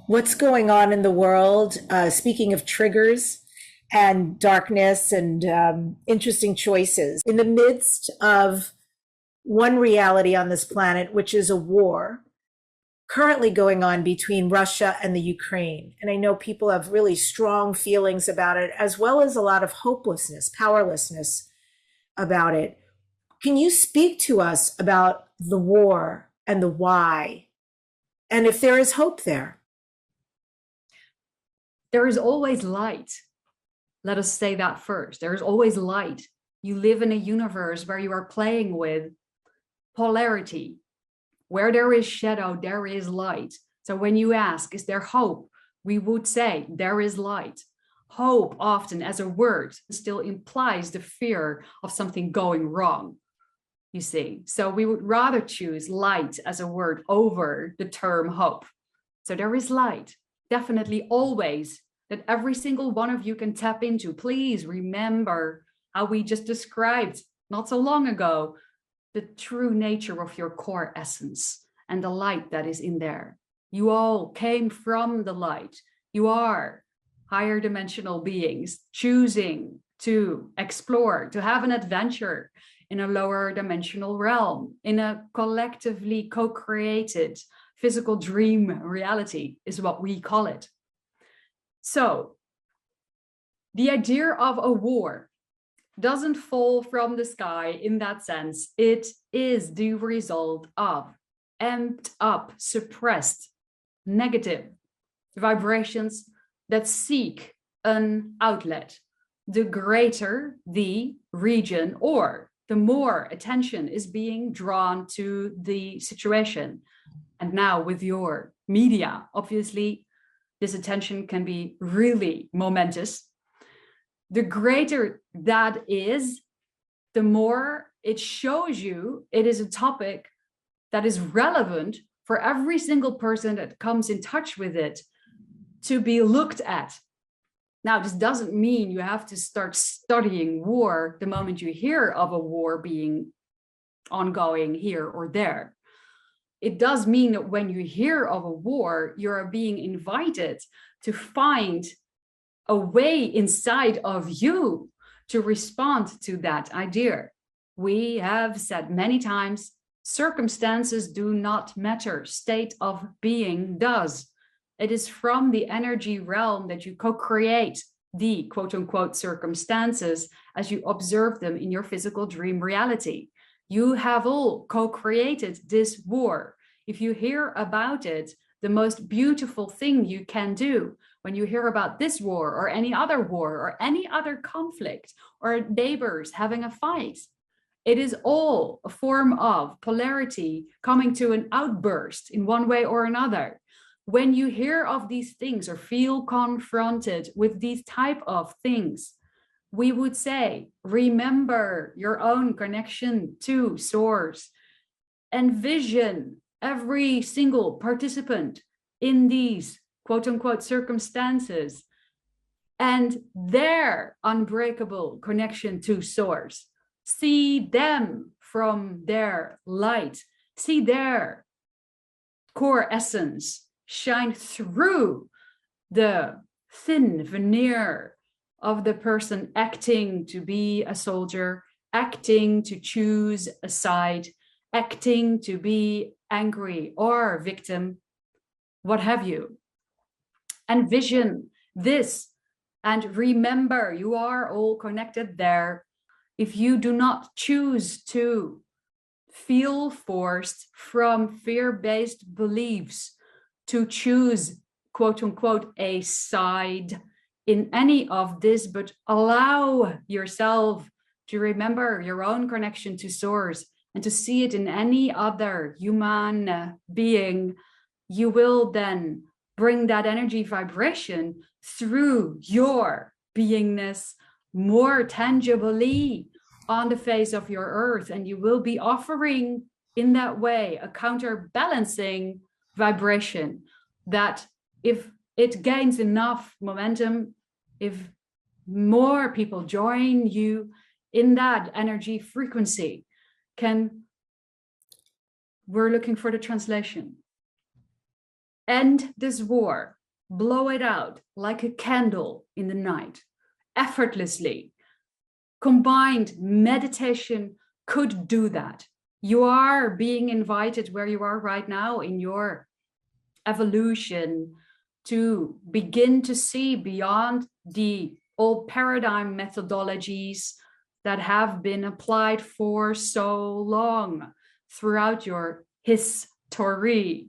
what's going on in the world. Speaking of triggers and darkness and interesting choices, in the midst of one reality on this planet, which is a war currently going on between Russia and the Ukraine. And I know people have really strong feelings about it, as well as a lot of hopelessness, powerlessness about it. Can you speak to us about the war and the why, and if there is hope there? There is always light. Let us say that first. There is always light. You live in a universe where you are playing with polarity. Where there is shadow, there is light. So when you ask, is there hope? We would say there is light. Hope often as a word still implies the fear of something going wrong, you see. So we would rather choose light as a word over the term hope. So there is light, definitely always, that every single one of you can tap into. Please remember how we just described not so long ago the true nature of your core essence and the light that is in there. You all came from the light. You are higher dimensional beings choosing to explore, to have an adventure in a lower dimensional realm, in a collectively co-created physical dream reality is what we call it. So the idea of a war doesn't fall from the sky in that sense. It is the result of amped up, suppressed, negative vibrations that seek an outlet. The greater the region, or the more attention is being drawn to the situation. And now with your media, obviously, this attention can be really momentous. The greater that is, the more it shows you it is a topic that is relevant for every single person that comes in touch with it to be looked at. Now, this doesn't mean you have to start studying war the moment you hear of a war being ongoing here or there. It does mean that when you hear of a war, you're being invited to find a way inside of you to respond to that idea. We have said many times, circumstances do not matter. State of being does. It is from the energy realm that you co-create the quote unquote circumstances as you observe them in your physical dream reality. You have all co-created this war. If you hear about it, the most beautiful thing you can do when you hear about this war or any other conflict or neighbors having a fight, it is all a form of polarity coming to an outburst in one way or another. When you hear of these things or feel confronted with these type of things, we would say, remember your own connection to source. Envision every single participant in these quote unquote circumstances and their unbreakable connection to source. See them from their light. See their core essence shine through the thin veneer of the person acting to be a soldier, acting to choose a side, acting to be angry or victim, what have you. Envision this and remember you are all connected there. If you do not choose to feel forced from fear-based beliefs to choose quote unquote a side in any of this, but allow yourself to remember your own connection to source and to see it in any other human being, you will then bring that energy vibration through your beingness more tangibly on the face of your earth. And you will be offering in that way a counterbalancing vibration that if it gains enough momentum, if more people join you in that energy frequency, we're looking for the translation. End this war, blow it out like a candle in the night, effortlessly. Combined meditation could do that. You are being invited where you are right now in your evolution to begin to see beyond the old paradigm methodologies that have been applied for so long throughout your history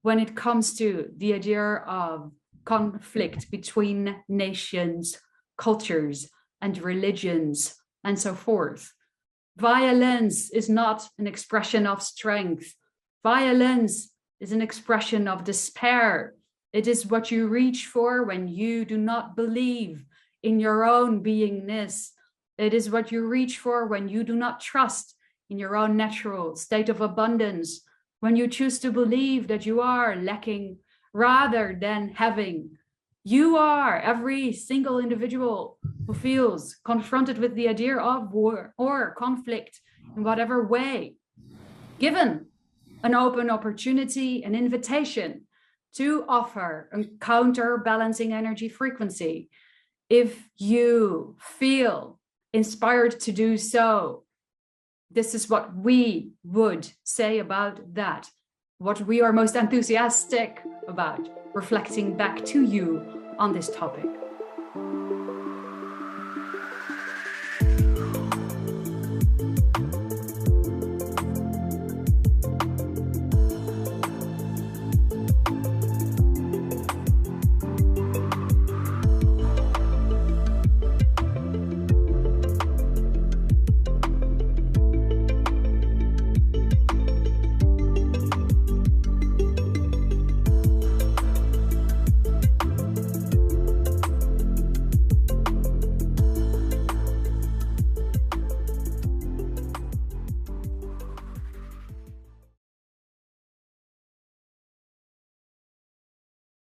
when it comes to the idea of conflict between nations, cultures, and religions, and so forth. Violence is not an expression of strength. Violence is an expression of despair. It is what you reach for when you do not believe in your own beingness. It is what you reach for when you do not trust in your own natural state of abundance, when you choose to believe that you are lacking rather than having. You are every single individual who feels confronted with the idea of war or conflict in whatever way, given an open opportunity, an invitation to offer a counterbalancing energy frequency. If you feel inspired to do so, this is what we would say about that, what we are most enthusiastic about reflecting back to you on this topic.